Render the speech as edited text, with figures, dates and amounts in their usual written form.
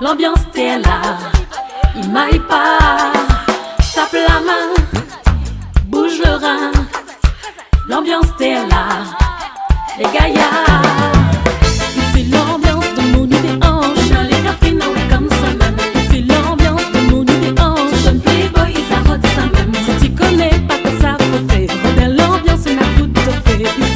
L'ambiance t'es là, il m'aille pas. Tape la main, bouge le rein. L'ambiance t'es là, les gaillards. C'est l'ambiance de mon idéange. Dans les cafés, non, comme ça même. C'est l'ambiance de mon idéange. Jeune playboy, ça rote ça même. Si tu connais pas que ça faut faire, dans l'ambiance, on a tout fait.